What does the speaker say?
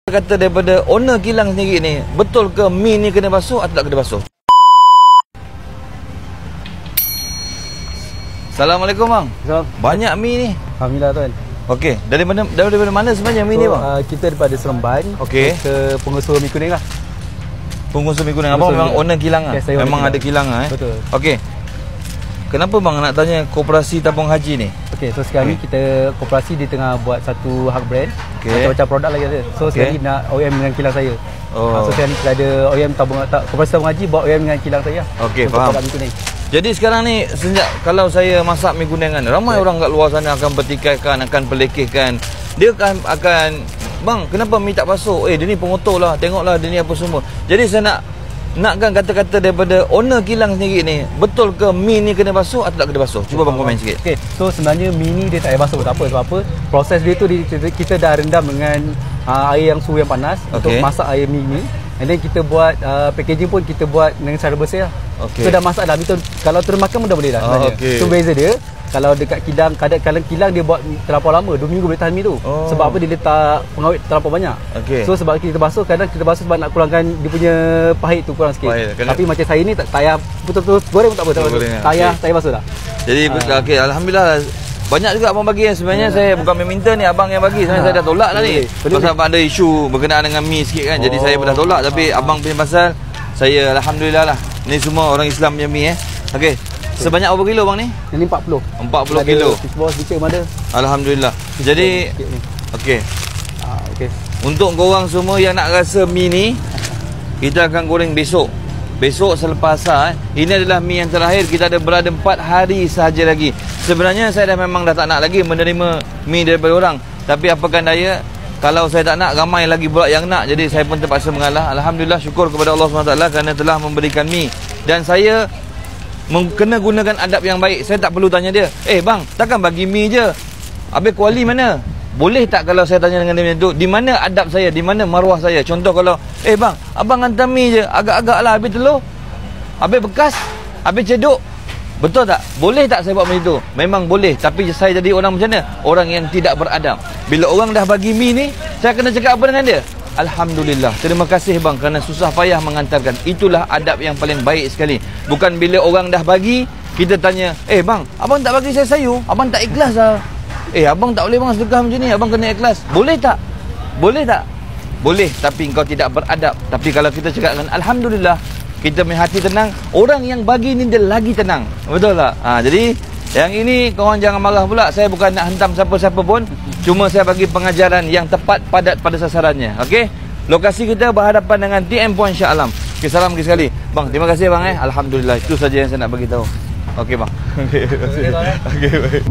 Kata daripada owner kilang sendiri ni, betul ke mi ni kena basuh atau tak kena basuh? Assalamualaikum bang. Banyak mi ni. Alhamdulillah tuan. Okey, dari mana sebenarnya mi ni bang? Kita daripada Seremban. Okey. Ke pengusaha mi kuning lah. Pengusaha mi kuning. Abang memang owner kilang lah? Yes, memang ada kilang lah Betul. Okey. Kenapa bang nak tanya koperasi tabung haji ni? Okey, so sekarang ni kita koperasi di tengah buat satu hak brand. Macam-macam produk lagi ada. So sekarang ni nak OEM dengan kilang saya. So sekarang ni kita ada OEM koperasi tabung haji buat OEM dengan kilang saya. Okey, faham. Jadi sekarang ni sejak kalau saya masak mi kuning kan, ramai orang kat luar sana akan bertikaikan, akan pelekehkan. Dia akan bang, kenapa mi tak basuh? Dia ni pengotor lah, tengoklah dia ni apa semua. Jadi saya nakkan kata-kata daripada owner kilang sendiri ni, betul ke mi ni kena basuh atau tak kena basuh? Cuba bang komen sikit. Okey, so sebenarnya mi ni dia tak payah basuh. Tak apa, sebab apa? Proses dia tu kita dah rendam dengan air yang suhu yang panas untuk masak air mi ni. And then kita buat packaging pun kita buat dengan cara bersih lah. So dah masak dah, betul. Kalau terus makan pun dah boleh dah sebenarnya. So beza dia, kalau dekat kilang, kadang kilang dia buat terlampau lama, 2 minggu boleh tahan mi tu. Sebab apa? Dia letak pengawet terlampau banyak. So sebab kita basuh, kadang kita basuh sebab nak kurangkan dia punya pahit tu, kurang sikit. Tapi macam saya ni tak payah betul-betul goreng pun tak apa. Tak payah basuh dah. Jadi okey, alhamdulillah. Banyak juga abang bagi yang sebenarnya saya bukan meminta ni, abang yang bagi. Sebenarnya saya dah tolak dah ni. Pasal ada isu berkenaan dengan mi sikit kan. Jadi saya dah tolak, tapi abang punya pasal saya alhamdulillah lah. Ni semua orang Islam punya mi Okey. Sebanyak berapa kilo bang ni? Ini 40. 40 kilo. Fishball sedikit pun ada. Alhamdulillah. Jadi okey. Okey. Untuk korang semua yang nak rasa mi ni, kita akan goreng besok. Besok selepas asar. Ini adalah mi yang terakhir. Kita ada berada 4 hari sahaja lagi. Sebenarnya saya memang dah tak nak lagi menerima mi daripada orang. Tapi apakan daya, kalau saya tak nak, ramai lagi pula yang nak. Jadi saya pun terpaksa mengalah. Alhamdulillah, syukur kepada Allah SWT kerana telah memberikan mi. Dan saya kena gunakan adab yang baik. Saya tak perlu tanya dia, bang, takkan bagi mi je, habis kuali mana? Boleh tak kalau saya tanya dengan dia macam tu? Di mana adab saya? Di mana maruah saya? Contoh kalau, bang, abang hantar mi je, agak-agak lah, habis telur, habis bekas, habis cedok. Betul tak? Boleh tak saya buat macam tu? Memang boleh. Tapi saya jadi orang macam mana? Orang yang tidak beradab. Bila orang dah bagi mi ni, saya kena cakap apa dengan dia? Alhamdulillah, terima kasih bang kerana susah payah mengantarkan. Itulah adab yang paling baik sekali. Bukan bila orang dah bagi, kita tanya, bang, abang tak bagi saya sayur, abang tak ikhlas lah. Abang tak boleh bang sedekah macam ni, abang kena ikhlas. Boleh tak? Boleh tak? Boleh, tapi engkau tidak beradab. Tapi kalau kita cakap dengan alhamdulillah, kita punya hati tenang, orang yang bagi ni dia lagi tenang. Betul tak? Jadi yang ini korang jangan marah pula. Saya bukan nak hentam siapa-siapa pun. Cuma saya bagi pengajaran yang tepat, padat pada sasarannya. Okey? Lokasi kita berhadapan dengan TM Point Shah Alam. Okey, salam lagi sekali. Bang, terima kasih bang. Alhamdulillah, itu saja yang saya nak bagi tahu. Okey bang. Okey, terima kasih. Okey, baik.